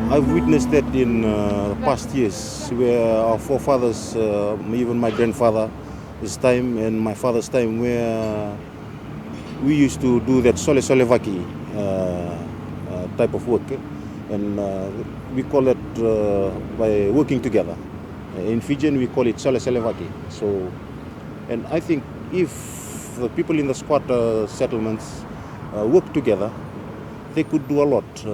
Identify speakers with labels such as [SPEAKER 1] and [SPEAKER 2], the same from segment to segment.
[SPEAKER 1] I've witnessed that in past years where our forefathers, even my grandfather, his time and my father's time, where we used to do that sole solevaki type of work. And we call it by working together. In Fijian, we call it sole solevaki. So, and I think if the people in the squatter settlements work together, they could do a lot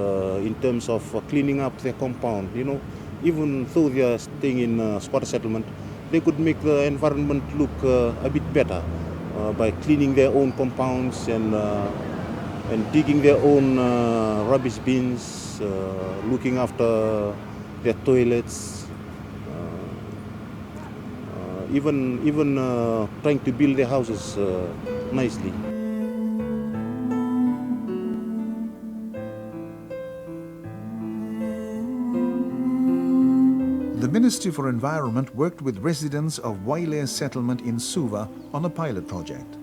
[SPEAKER 1] in terms of cleaning up their compound. You know, even though they are staying in a squatter settlement, they could make the environment look a bit better by cleaning their own compounds and digging their own rubbish bins, looking after their toilets, even trying to build their houses nicely.
[SPEAKER 2] The Ministry for Environment worked with residents of Wailea settlement in Suva on a pilot project.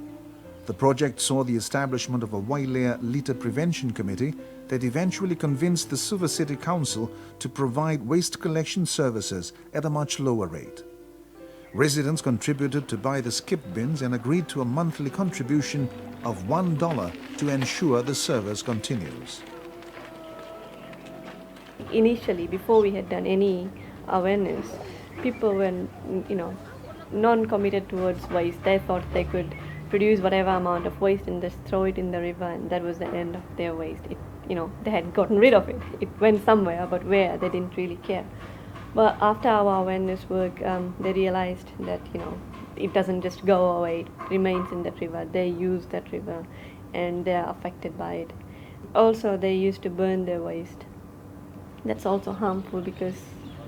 [SPEAKER 2] The project saw the establishment of a Wailea Litter Prevention Committee that eventually convinced the Suva City Council to provide waste collection services at a much lower rate. Residents contributed to buy the skip bins and agreed to a monthly contribution of $1 to ensure the service continues.
[SPEAKER 3] Initially, before we had done any awareness, people were, non-committed towards waste. They thought they could produce whatever amount of waste and just throw it in the river, and that was the end of their waste. They had gotten rid of it. It went somewhere, but where, they didn't really care. But after our awareness work, they realized that, it doesn't just go away, it remains in that river. They use that river and they are affected by it. Also, they used to burn their waste. That's also harmful because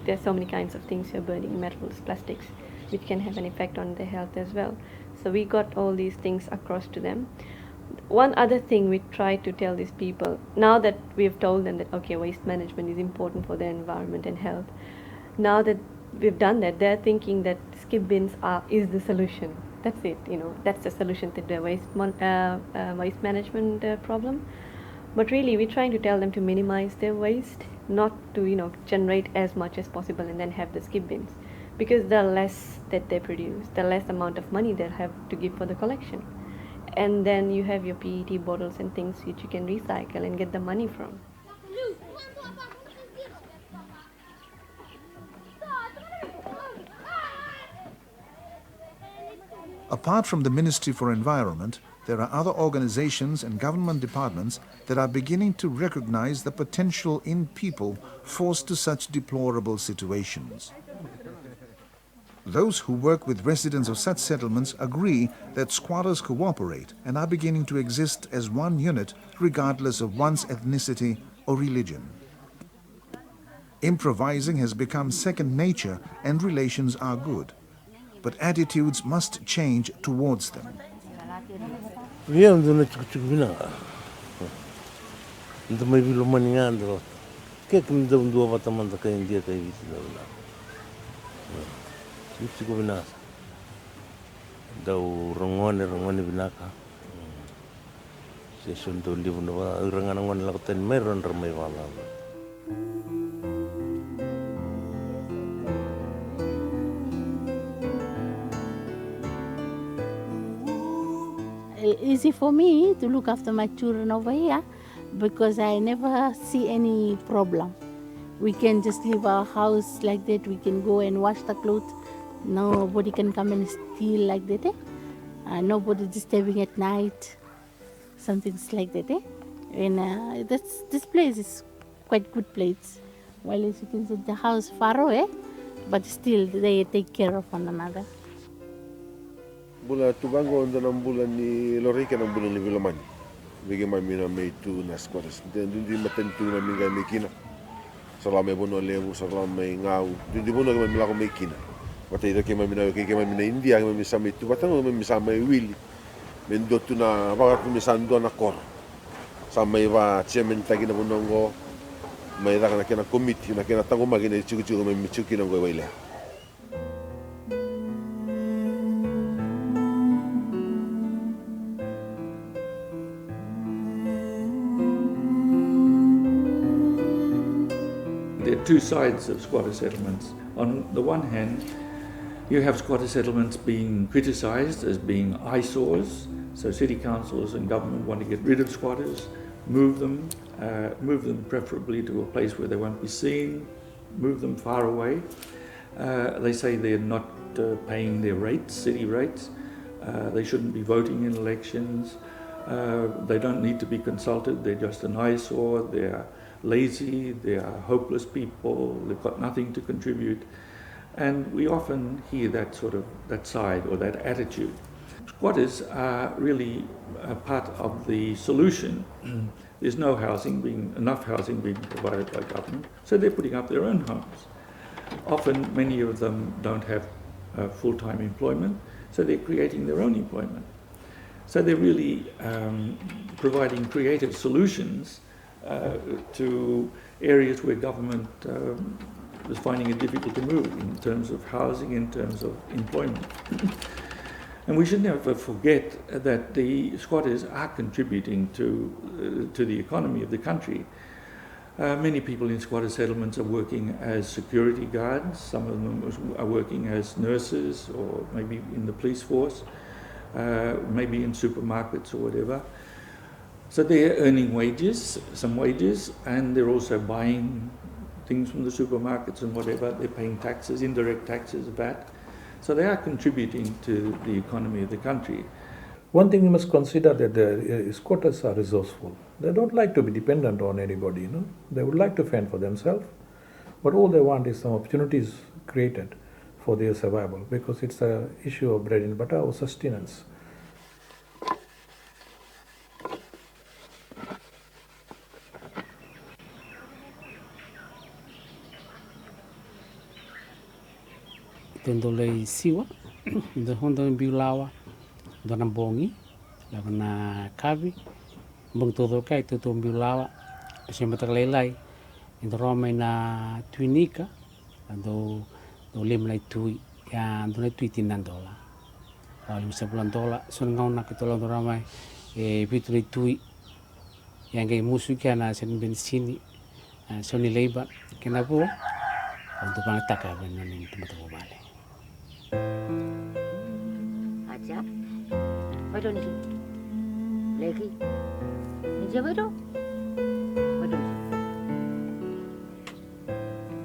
[SPEAKER 3] there's so many kinds of things you're burning, metals, plastics, which can have an effect on their health as well. So we got all these things across to them. One other thing we try to tell these people, now that we've told them that, okay, waste management is important for their environment and health, now that we've done that, they're thinking that skip bins is the solution. That's it, that's the solution to the waste management problem. But really, we're trying to tell them to minimize their waste, not to, generate as much as possible and then have the skip bins. Because the less that they produce, the less amount of money they'll have to give for the collection. And then you have your PET bottles and things which you can recycle and get the money from.
[SPEAKER 2] Apart from the Ministry for Environment, there are other organizations and government departments that are beginning to recognize the potential in people forced to such deplorable situations. Those who work with residents of such settlements agree that squatters cooperate and are beginning to exist as one unit regardless of one's ethnicity or religion. Improvising has become second nature and relations are good, but attitudes must change towards them.
[SPEAKER 4] Dau rongone binaka. Sesun tu libu nawa rangan lakukan meron ramai wala.
[SPEAKER 5] Easy for me to look after my children over here because I never see any problem. We can just leave our house like that. We can go and wash the clothes. Nobody can come and steal like that. Nobody disturbing at night. Something like that. And this place is quite good place. Well, as you can see, the house far away, but still they take care of one another.
[SPEAKER 6] Bula tubango dalam bulan ni lorika ng bulan ni Vilaman. Bigyan mami na may tu na squatters. Hindi matentu na may kina. Salame bono lewu, salame ngau. Hindi bono kami lako may kina. Wata ida kami na kami na India kami sa may tu batang kami sa may Willy. Mendo tu na bagat kami sando na kor. Sa may va chairman tagi na bono ngo. May da kana kina committee na kina tango magina chuku kami chuki na ngo Wailea.
[SPEAKER 7] two sides of squatter settlements. On the one hand, you have squatter settlements being criticised as being eyesores, so city councils and government want to get rid of squatters, move them preferably to a place where they won't be seen, move them far away. They say they're not paying their rates, city rates. They shouldn't be voting in elections. They don't need to be consulted. They're just an eyesore. They're lazy. They're hopeless people. They've got nothing to contribute. And we often hear that side or that attitude. Squatters are really a part of the solution. There's enough housing being provided by government, so they're putting up their own homes. Often, many of them don't have full-time employment, so they're creating their own employment. So they're really providing creative solutions to areas where government is finding it difficult to move in terms of housing, in terms of employment. And we should never forget that the squatters are contributing to the economy of the country. Many people in squatter settlements are working as security guards. Some of them are working as nurses or maybe in the police force, maybe in supermarkets or whatever. So they're earning some wages, and they're also buying things from the supermarkets and whatever. They're paying taxes, indirect taxes, VAT. So they are contributing to the economy of the country.
[SPEAKER 8] One thing you must consider that the squatters are resourceful. They don't like to be dependent on anybody, They would like to fend for themselves, but all they want is some opportunities created for their survival, because it's an issue of bread and butter or sustenance.
[SPEAKER 9] Tondolei siwa, the Honda Bilawa, Donabongi, Lavana Kavi, Bungtodokai to Tombilawa, Shematakalai, in the Romana Twinika, and though lim like Tui, and don't tweet in Nandola. Mr. Blandola, Sungauna Catolo Ramai, a Pitri Tui, Yangi Musukana, Sen Bensini, and Sony Labor, Kenabo, and the Banataka when in Tomato Valley.
[SPEAKER 10] Acha, baru ni, lagi, ni je baru ni.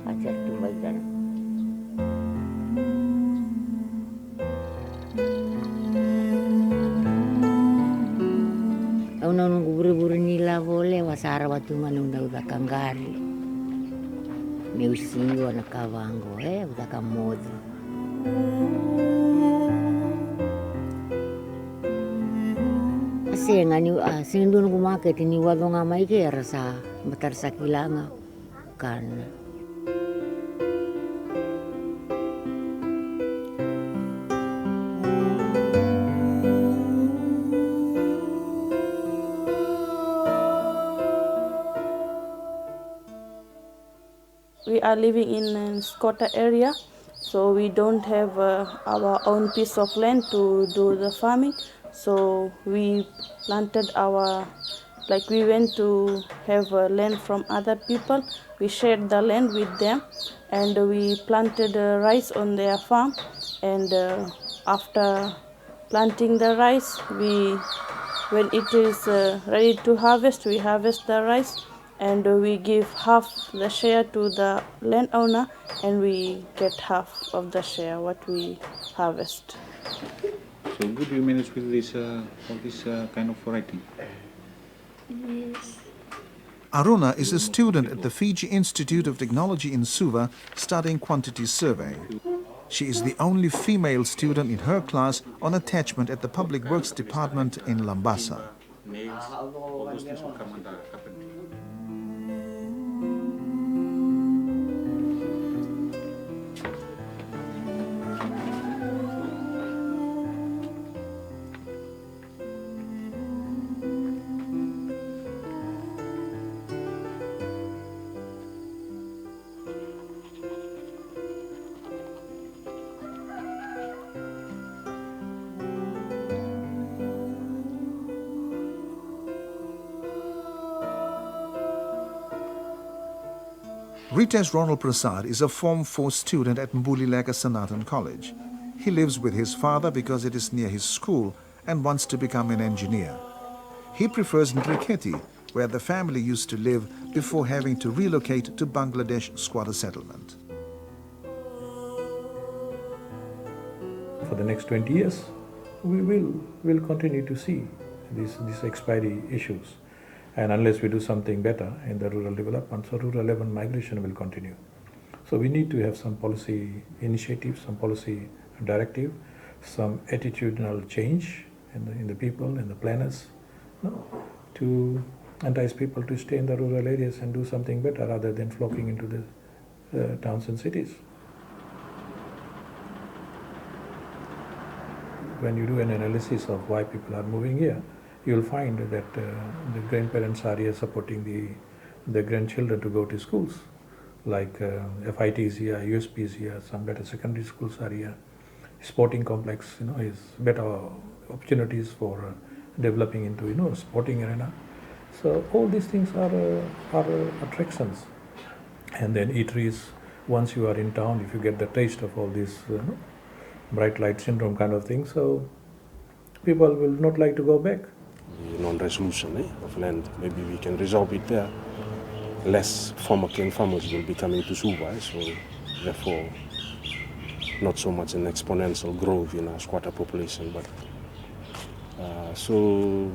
[SPEAKER 10] Acha tu baik dah. Au nunggu buru-buru ni lah boleh wasara batu manunda udah kanggari. Meu usiwa na kavango, udah kamodu. Ngani sindu nunggu market ni wadonga mai ke rasa matar sakilanga kan.
[SPEAKER 11] We are living in a squatter area, so we don't have our own piece of land to do the farming. So we planted we went to have land from other people. We shared the land with them, and we planted rice on their farm. And after planting the rice, when it is ready to harvest, we harvest the rice, and we give half the share to the landowner, and we get half of the share what we harvest.
[SPEAKER 12] So good you manage with this all this kind of variety?
[SPEAKER 11] Yes.
[SPEAKER 2] Aruna is a student at the Fiji Institute of Technology in Suva studying quantity survey. She is the only female student in her class on attachment at the Public Works Department in Lambasa.
[SPEAKER 12] Nails, all those things will come under carpentry.
[SPEAKER 2] Ritesh Ronald Prasad is a Form 4 student at Mbulileka Sanatan College. He lives with his father because it is near his school and wants to become an engineer. He prefers Nriketi, where the family used to live before having to relocate to Bangladesh squatter settlement.
[SPEAKER 8] For the next 20 years, we will continue to see these expiry issues. And unless we do something better in the rural development, so rural urban migration will continue. So we need to have some policy initiatives, some policy directive, some attitudinal change in the people, in the planners, to entice people to stay in the rural areas and do something better rather than flocking into the towns and cities. When you do an analysis of why people are moving here, you'll find that the grandparents are here supporting the grandchildren to go to schools, like FIT is here, USP is here, some better secondary schools are here. Sporting complex, is better opportunities for developing into, sporting arena. So all these things are attractions. And then eateries, once you are in town, if you get the taste of all this bright light syndrome kind of thing, so people will not like to go back.
[SPEAKER 13] The non-resolution of land, maybe we can resolve it there. Less former clan farmers will be coming to Suva, so therefore not so much an exponential growth in our squatter population, but so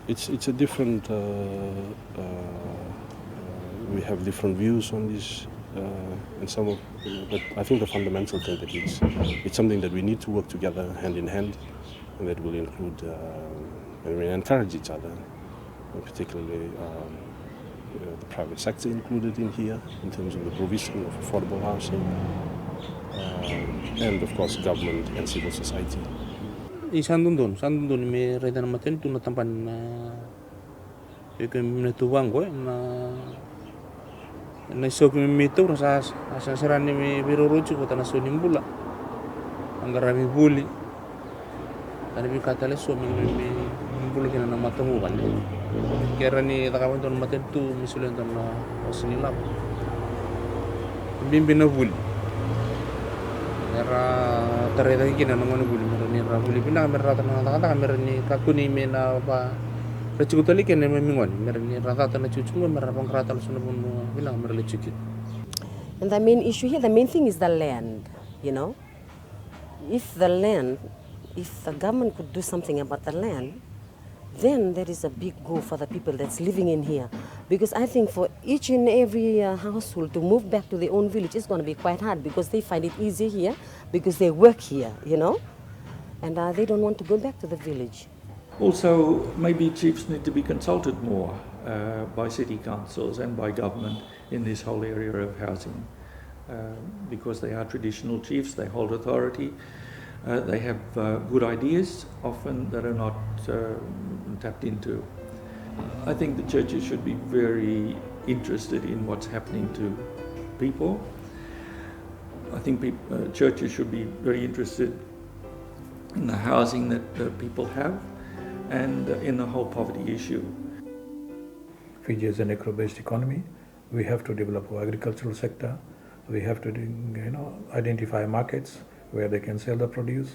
[SPEAKER 13] it's a different. We have different views on this, and some of, but I think the fundamental thing that it's something that we need to work together hand in hand, and that will include and we encourage each other, and particularly the private sector included in here in terms of the provision of affordable housing, and of course government and civil society.
[SPEAKER 9] Sandundun me redan maten tu na tampan ke me tu bango na sok me tu rasa serani me birurucu kota na sonimbula angara mi buli tadi bi katale so me bulu kena na matamu kan kera ni takawan ton maten tu misulen ton na osinilap bimbina buli era tereda kina na manu buli merani ra buli pina merata na kata merani kakuni me na ba recukutali kene me mingon merani rata na cucungo merapang rata sunu pun bilang merali cukit.
[SPEAKER 14] And the main issue here, the main thing is the land, If the government could do something about the land, then there is a big go for the people that's living in here. Because I think for each and every household to move back to their own village is going to be quite hard because they find it easy here, because they work here, and they don't want to go back to the village.
[SPEAKER 7] Also, maybe chiefs need to be consulted more by city councils and by government in this whole area of housing, because they are traditional chiefs, they hold authority. They have good ideas, often that are not tapped into. I think the churches should be very interested in what's happening to people. I think churches should be very interested in the housing that people have and in the whole poverty issue.
[SPEAKER 8] Fiji is an agro-based economy. We have to develop our agricultural sector. We have to identify markets where they can sell the produce,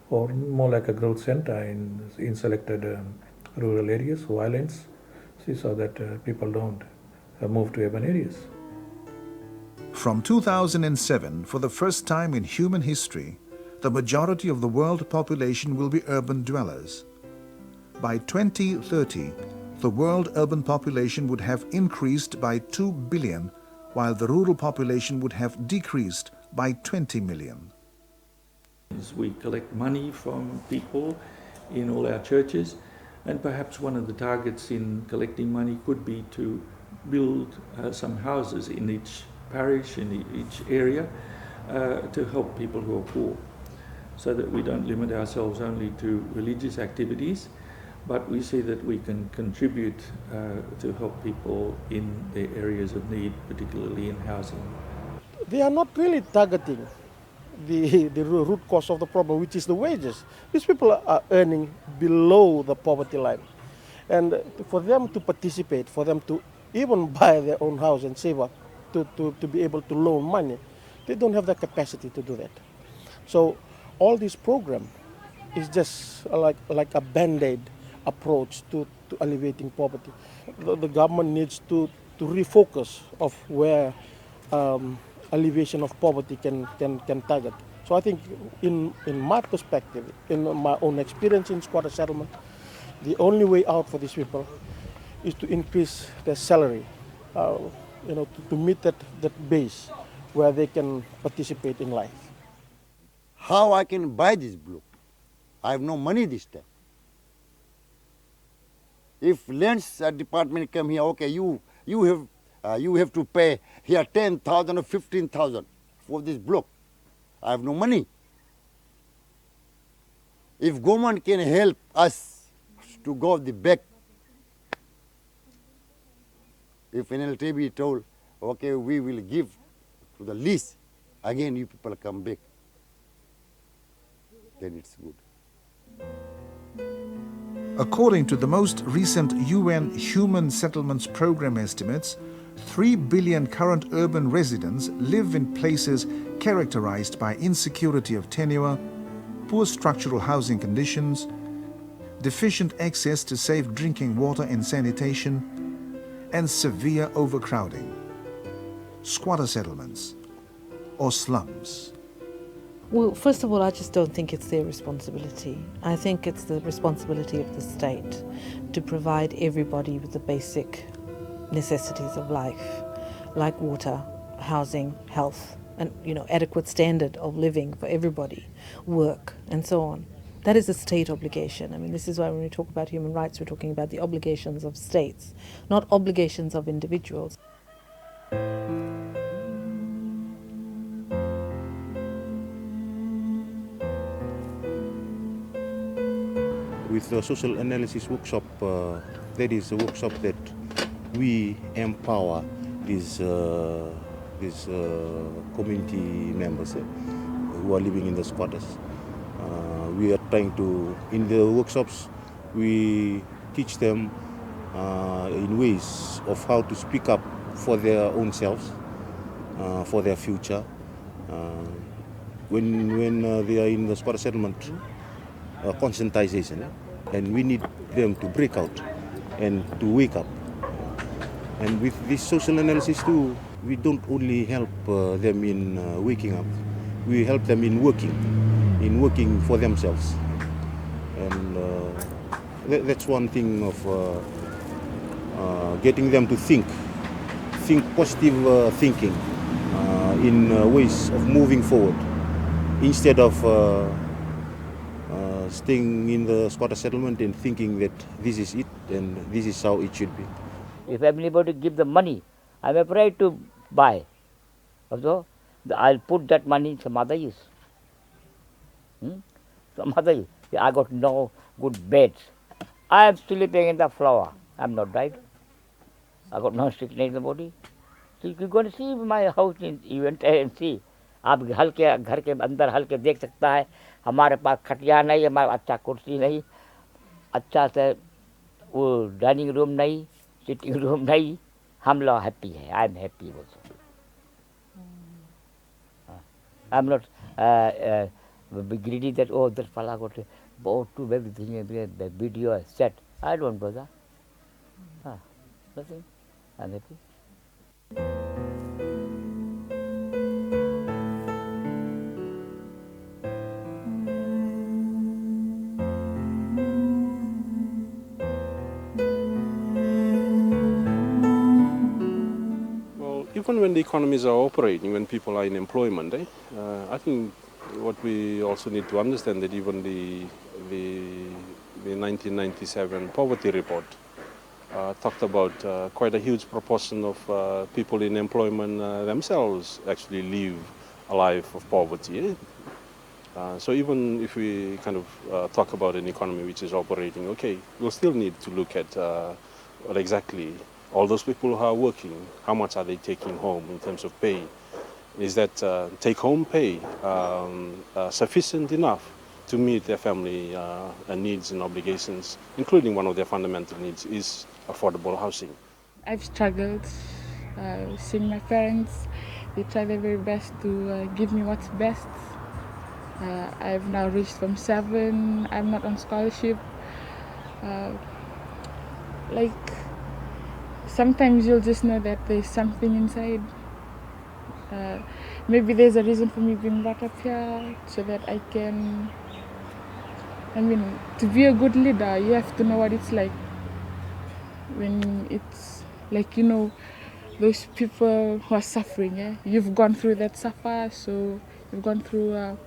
[SPEAKER 8] or more like a growth center in selected rural areas or islands, so that people don't move to urban areas.
[SPEAKER 2] From 2007, for the first time in human history, the majority of the world population will be urban dwellers. By 2030, the world urban population would have increased by 2 billion, while the rural population would have decreased by 20 million.
[SPEAKER 7] We collect money from people in all our churches, and perhaps one of the targets in collecting money could be to build some houses in each parish, in each area, to help people who are poor, so that we don't limit ourselves only to religious activities, but we see that we can contribute to help people in their areas of need, particularly in housing.
[SPEAKER 15] They are not really targeting the root cause of the problem, which is the wages. These people are earning below the poverty line. And for them to participate, for them to even buy their own house and save up to be able to loan money. They don't have the capacity to do that. So all this program is just like a band-aid approach to alleviating poverty. The government needs to refocus of where alleviation of poverty can target. So I think in my perspective, in my own experience in squatter settlement, the only way out for these people is to increase their salary, to meet that base where they can participate in life.
[SPEAKER 16] How I can buy this block? I have no money this time. If lands department come here, okay, you have to pay here 10,000 or 15,000 for this block. I have no money. If government can help us to go the back, if NLTB told, okay, we will give to the lease, again you people come back, then it's good.
[SPEAKER 2] According to the most recent UN Human Settlements Program estimates, 3 billion current urban residents live in places characterized by insecurity of tenure, poor structural housing conditions, deficient access to safe drinking water and sanitation, and severe overcrowding. Squatter settlements or slums.
[SPEAKER 17] Well, first of all, I just don't think it's their responsibility. I think it's the responsibility of the state to provide everybody with the basic necessities of life, like water, housing, health, and adequate standard of living for everybody, work, and so on. That is a state obligation. I mean, this is why when we talk about human rights, we're talking about the obligations of states, not obligations of individuals.
[SPEAKER 1] With the social analysis workshop, that is a workshop that we empower these community members who are living in the squatters. We are trying to, in the workshops, we teach them in ways of how to speak up for their own selves, for their future. When they are in the squatter settlement, conscientization, and we need them to break out and to wake up. And with this social analysis too, we don't only help them in waking up, we help them in working for themselves. And that's one thing of getting them to think positive thinking in ways of moving forward, instead of staying in the squatter settlement and thinking that this is it and this is how it should be.
[SPEAKER 18] If anybody give the money, I'm afraid to buy. Also, I'll put that money in some other use. Some other use. I got no good beds. I am sleeping in the floor. I'm not died. I got no sickness in the body. So you're going to see my house in event and see. आप हल्के घर के अंदर हल्के देख सकता है, हमारे पास खटिया नहीं, हमारा अच्छा कुर्सी नहीं, अच्छा से वो डाइनिंग रूम नहीं, सिटिंग रूम नहीं, हम लोग हैप्पी है. I am happy also. I am not greedy that that fella got to everything, the video set. I don't bother. Nothing. I'm happy.
[SPEAKER 13] Even when the economies are operating, when people are in employment, I think what we also need to understand that even the 1997 poverty report talked about quite a huge proportion of people in employment themselves actually live a life of poverty. So even if we kind of talk about an economy which is operating, okay, we'll still need to look at what exactly all those people who are working, how much are they taking home in terms of pay? Is that take-home pay sufficient enough to meet their family needs and obligations, including one of their fundamental needs is affordable housing?
[SPEAKER 19] I've struggled seeing my parents. They try their very best to give me what's best. I've now reached Form 7. I'm not on scholarship. Like, sometimes you'll just know that there's something inside. Maybe there's a reason for me being brought up here so that I can, to be a good leader, you have to know what it's like. When it's like, those people who are suffering, you've gone through that suffer, so you've gone through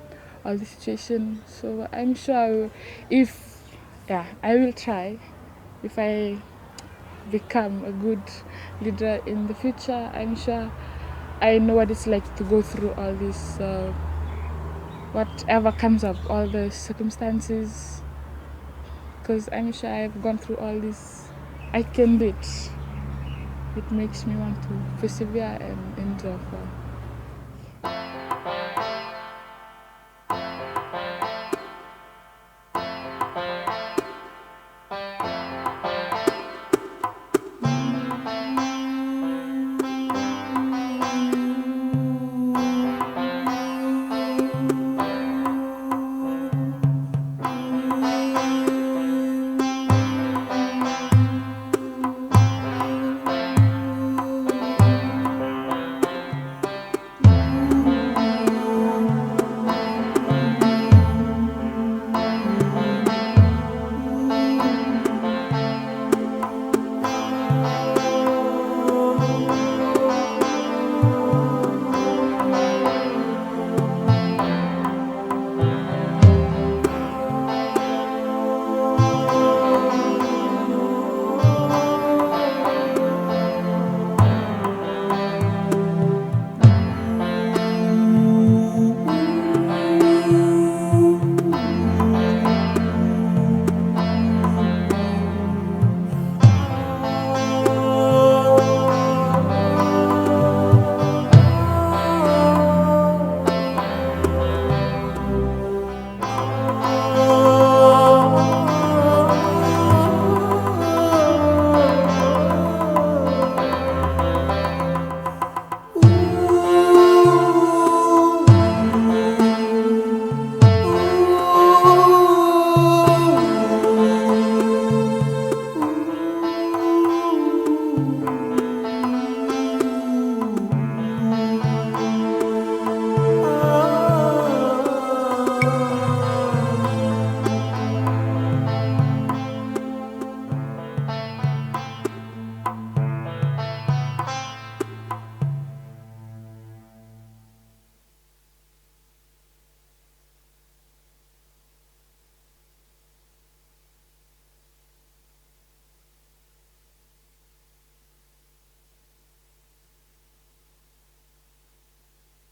[SPEAKER 19] all the situation. So I'm sure I will try. If I become a good leader in the future, I'm sure I know what it's like to go through all this, whatever comes up, all the circumstances, because I'm sure I've gone through all this. I can do it. It makes me want to persevere and endure.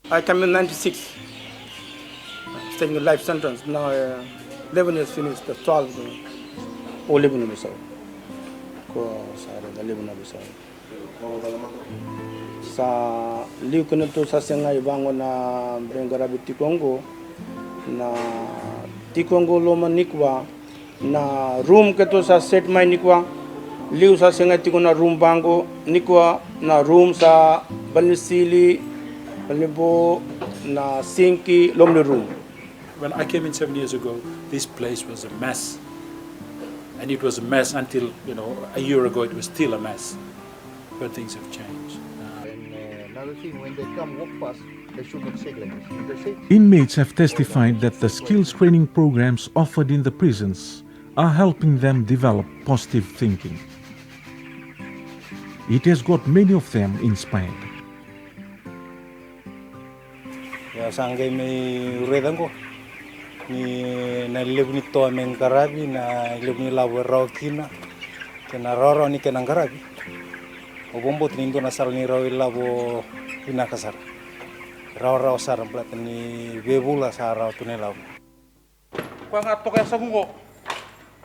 [SPEAKER 20] I came in '96, taking a life sentence. Now 11 years finished, 12 or 11 years old. Sa liu kena tu sa sengai bangun na brengara biti Kongo na ti Kongo loma nikwa na room ke tu sa set mai nikwa liu sa sengai ti na room bango nikwa na room sa banisili na sinki lomne room.
[SPEAKER 21] When I came in 7 years ago, this place was a mess. And it was a mess until, a year ago it was still a mess. But things have changed.
[SPEAKER 22] Another thing, when they come walk past, they should not shake like this. If they shake,
[SPEAKER 23] Inmates have testified that the skills training programs offered in the prisons are helping them develop positive thinking. It has got many of them inspired.
[SPEAKER 24] Ya sangai me redango ni na lebni to men karabi na lebni lawo rokina kena roro ni kena karabi obombo trindo na sal ni rawi labo pinakasar raw sar plat ni bebula sara tunelaw
[SPEAKER 20] kwa nga to kaya sagungo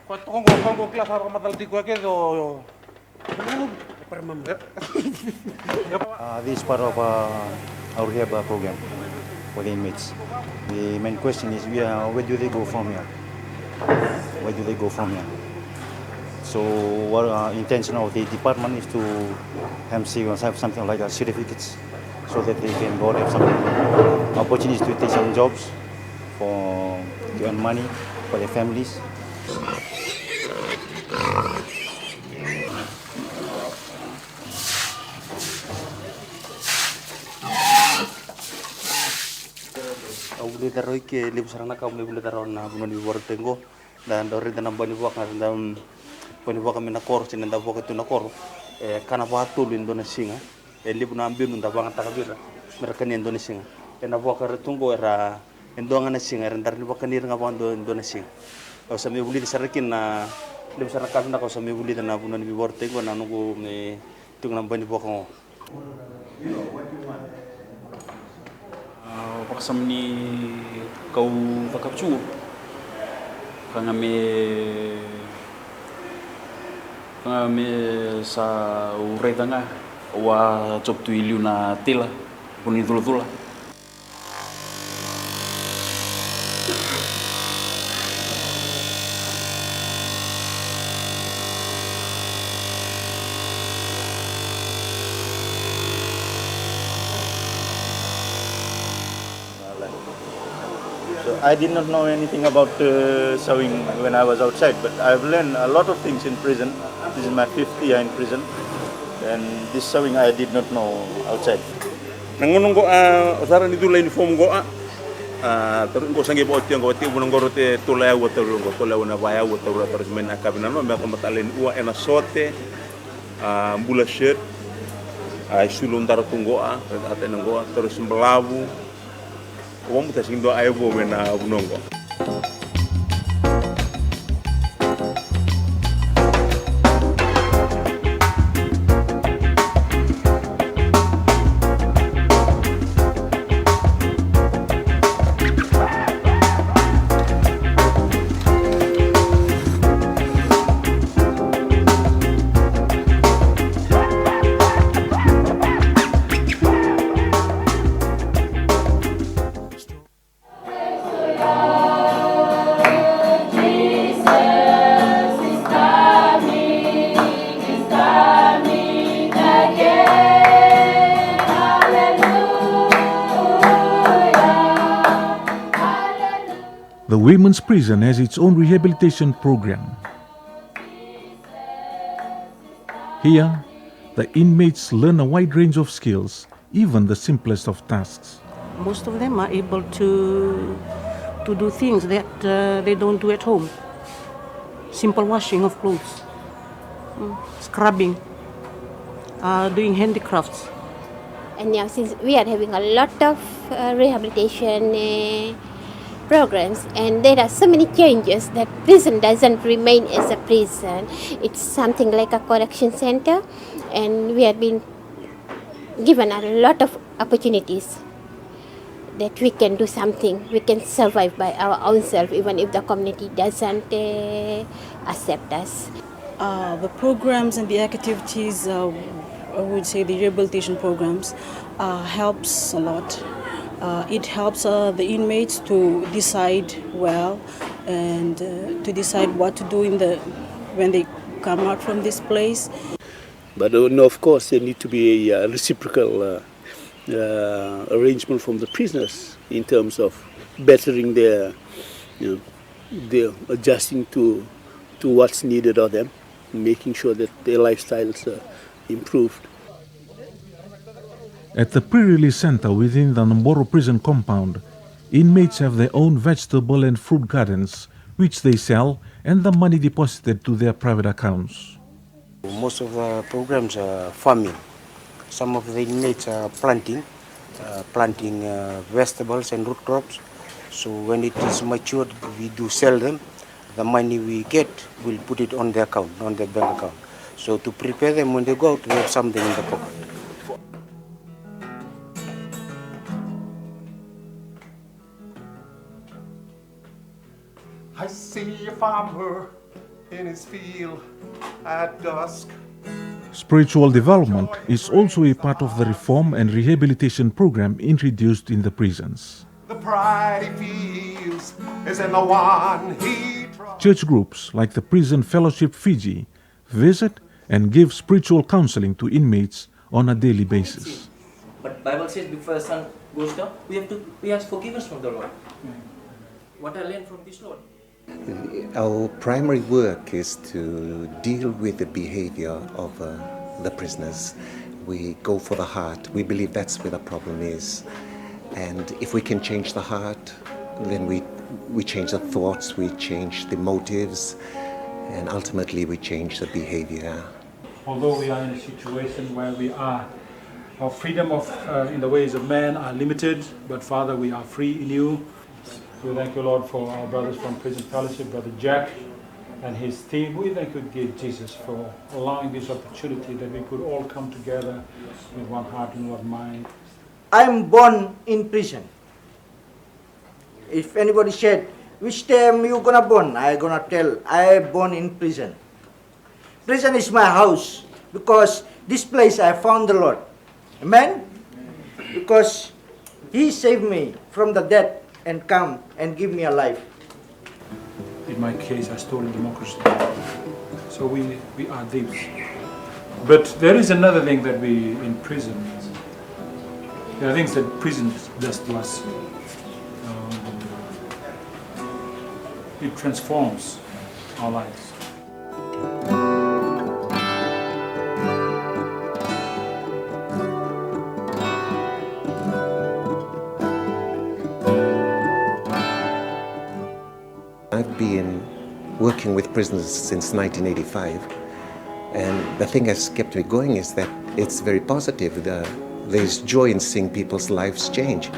[SPEAKER 20] kwa to kelas har matal di kwa ke do
[SPEAKER 25] This is part of our rehab program for the inmates. The main question is, where do they go from here? Where do they go from here? So our intention of the department is to have something like a certificates, so that they can go have some opportunities to take some jobs to earn money for their families.
[SPEAKER 3] Uli taroi ke libu sarana ka uli taron na bunani tengo dan dori dan bani buak na dan bani buak kami nakor sini dan buak itu nakor karena batu di Indonesia libu na ambil nunda bangat takabira mereka ni Indonesia na buak tunggu era endongan singa era dari buak ni ngawan do Indonesia kalau sami uli disarakin na libu sarana kami na kalau sami uli dan bunani tengo na nunggu ni tunggu bani buak ngo.
[SPEAKER 4] Pakasam ni kau bakapcu kangame sa uretanga wa job tu iliu na tila puni tula.
[SPEAKER 25] So I did not know anything about sewing when I was outside, but I've learned a lot of things in prison. This is my 5th year in prison, and this sewing I did not know outside.
[SPEAKER 1] Nangonong ko usaran itu lain form ko terus ko sangi po tiang ko ti bunong gorote tulaya wa terungo tulaya na baya wa terura terus men akabina no me ko matalen uwa ena sote mbula shirt ai sulun tar tunggo ate nanggo terus mbelabu wong mutas indo ayo bo mena bunongo.
[SPEAKER 23] The women's prison has its own rehabilitation program. Here, the inmates learn a wide range of skills, even the simplest of tasks.
[SPEAKER 5] Most of them are able to do things that they don't do at home. Simple washing of clothes, scrubbing, doing handicrafts.
[SPEAKER 6] And now since we are having a lot of rehabilitation programs, and there are so many changes that prison doesn't remain as a prison. It's something like a correction center, and we have been given a lot of opportunities that we can do something. We can survive by our own self even if the community doesn't accept us.
[SPEAKER 10] The programs and the activities, I would say the rehabilitation programs, helps a lot. It helps the inmates to decide well and to decide what to do when they come out from this place.
[SPEAKER 26] But of course, there need to be a reciprocal arrangement from the prisoners in terms of bettering their adjusting to what's needed of them, making sure that their lifestyles are improved.
[SPEAKER 23] At the pre-release center within the Namboro prison compound, inmates have their own vegetable and fruit gardens, which they sell, and the money deposited to their private accounts.
[SPEAKER 27] Most of the programs are farming. Some of the inmates are planting vegetables and root crops. So when it is matured, we do sell them. The money we get, we'll put it on their account, on their bank account. So to prepare them when they go out, they have something in the pocket.
[SPEAKER 28] I see a farmer in his field at dusk.
[SPEAKER 23] Spiritual development is also a part of the reform and rehabilitation program introduced in the prisons.
[SPEAKER 28] The pride he feels is in the one he trusts.
[SPEAKER 23] Church groups like the Prison Fellowship Fiji visit and give spiritual counseling to inmates on a daily basis.
[SPEAKER 7] But Bible says before the sun goes down, we have forgiveness from the Lord. What I learned from this Lord.
[SPEAKER 8] Our primary work is to deal with the behavior of the prisoners. We go for the heart. We believe that's where the problem is. And if we can change the heart, then we change the thoughts, we change the motives, and ultimately we change the behavior.
[SPEAKER 21] Although we are in a situation where our freedom in the ways of man are limited, but Father, we are free in you. We thank you, Lord, for our brothers from Prison Fellowship, Brother Jack and his team. We thank you, dear Jesus, for allowing this opportunity that we could all come together with one heart and one mind.
[SPEAKER 9] I am born in prison. If anybody said, which time you gonna born? I gonna tell, I born in prison. Prison is my house because this place I found the Lord. Amen? Because He saved me from the death and come and give me a life.
[SPEAKER 21] In my case, I stole democracy. So we are thieves. But there is another thing that we in prison. There are things that prison does to us. It transforms our lives.
[SPEAKER 8] I've been working with prisoners since 1985, and the thing that's kept me going is that it's very positive. There's joy in seeing people's lives change.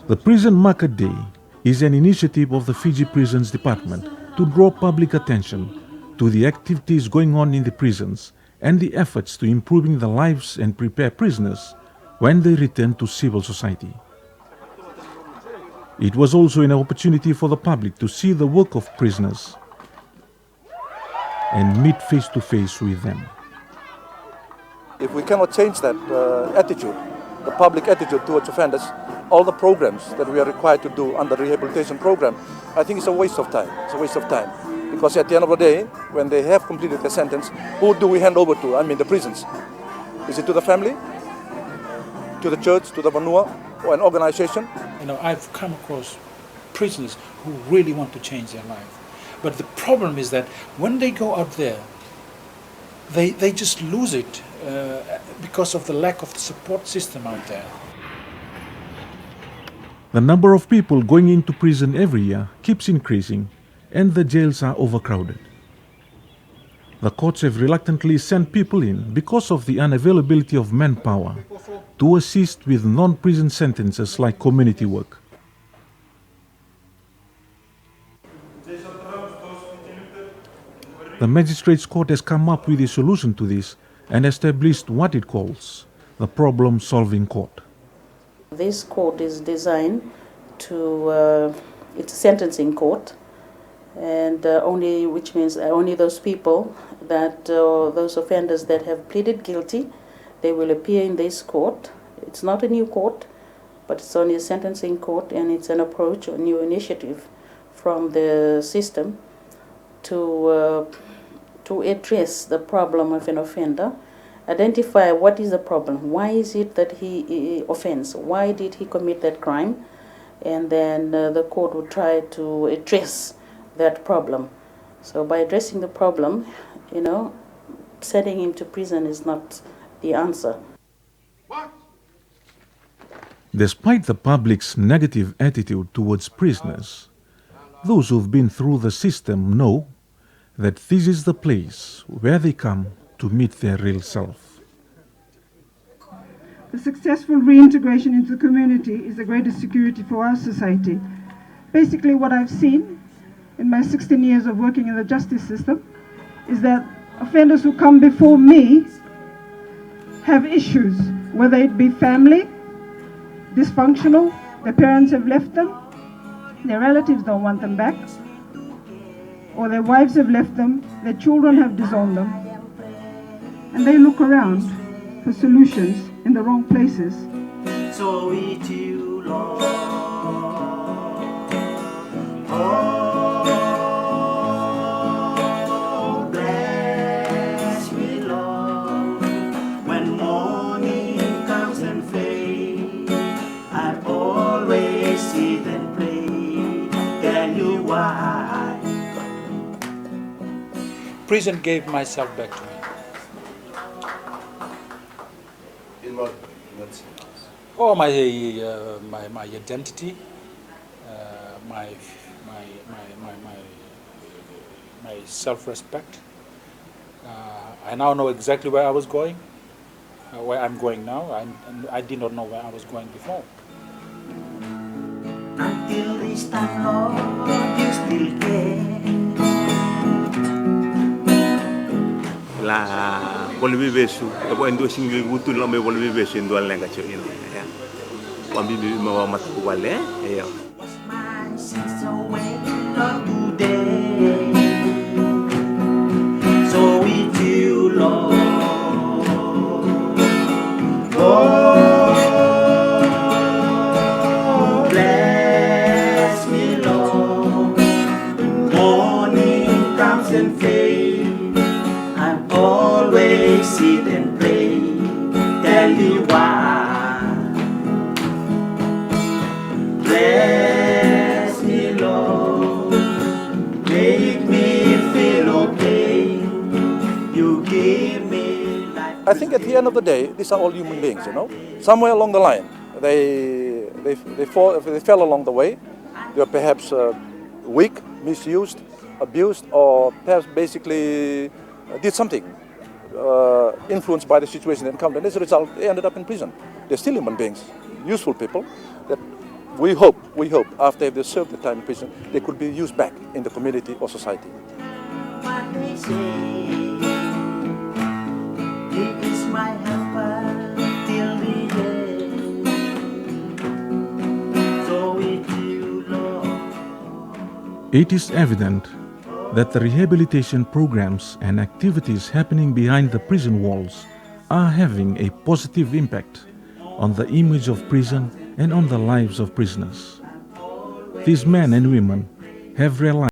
[SPEAKER 23] The Prison Market Day is an initiative of the Fiji Prisons Department to draw public attention to the activities going on in the prisons and the efforts to improving the lives and prepare prisoners when they return to civil society. It was also an opportunity for the public to see the work of prisoners and meet face to face with them.
[SPEAKER 11] If we cannot change that attitude, the public attitude towards offenders, all the programs that we are required to do under the rehabilitation program, I think it's a waste of time. It's a waste of time. Because at the end of the day, when they have completed their sentence, who do we hand over to? I mean the prisons. Is it to the family? To the church? To the Vanua? Or an organization?
[SPEAKER 21] You know, I've come across prisoners who really want to change their life. But the problem is that when they go out there, they just lose it because of the lack of the support system out there.
[SPEAKER 23] The number of people going into prison every year keeps increasing, and the jails are overcrowded. The courts have reluctantly sent people in because of the unavailability of manpower to assist with non-prison sentences like community work. The Magistrates Court has come up with a solution to this and established what it calls the problem-solving court.
[SPEAKER 12] This court is designed to, it's a sentencing court, and which means only those people those offenders that have pleaded guilty, they will appear in this court. It's not a new court, but it's only a sentencing court, and it's an approach, a new initiative from the system to address the problem of an offender, identify what is the problem, why is it that he offends, why did he commit that crime, and then the court will try to address that problem. So by addressing the problem, you know, sending him to prison is not the answer.
[SPEAKER 23] Despite the public's negative attitude towards prisoners, those who've been through the system know that this is the place where they come to meet their real self.
[SPEAKER 14] The successful reintegration into the community is the greatest security for our society. Basically, what I've seen in my 16 years of working in the justice system is that offenders who come before me have issues, whether it be family, dysfunctional, their parents have left them, their relatives don't want them back, or their wives have left them, their children have disowned them, and they look around for solutions in the wrong places.
[SPEAKER 9] So with you, Lord.
[SPEAKER 21] prison gave myself back to me.
[SPEAKER 1] In what sense?
[SPEAKER 21] Oh, my identity, my self-respect. I now know exactly where I was going, where I'm going now. I did not know where I was going before.
[SPEAKER 2] Until this time, Lord, you still care.
[SPEAKER 1] La boleh besu, tapi endo singgih butuh lama boleh besu endo aleng kacau ini. Ya, kami bibi mawa mata kuale, ya.
[SPEAKER 2] So with you, Lord, oh, bless me, Lord. Morning comes and fades. I'm always sit and pray. Tell you why. Bless me, Lord. Make me feel okay. You give me life.
[SPEAKER 11] I think at the end of the day, these are all human beings, you know. Somewhere along the line, they fell along the way. They were perhaps weak, misused, abused, or perhaps basically did something influenced by the situation they encountered. And as a result, they ended up in prison. They're still human beings, useful people that we hope after they serve the time in prison, they could be used back in the community or society.
[SPEAKER 2] What they say, He is my helper till the end. So with you, Lord.
[SPEAKER 23] It is evident that the rehabilitation programs and activities happening behind the prison walls are having a positive impact on the image of prison and on the lives of prisoners. These men and women have realized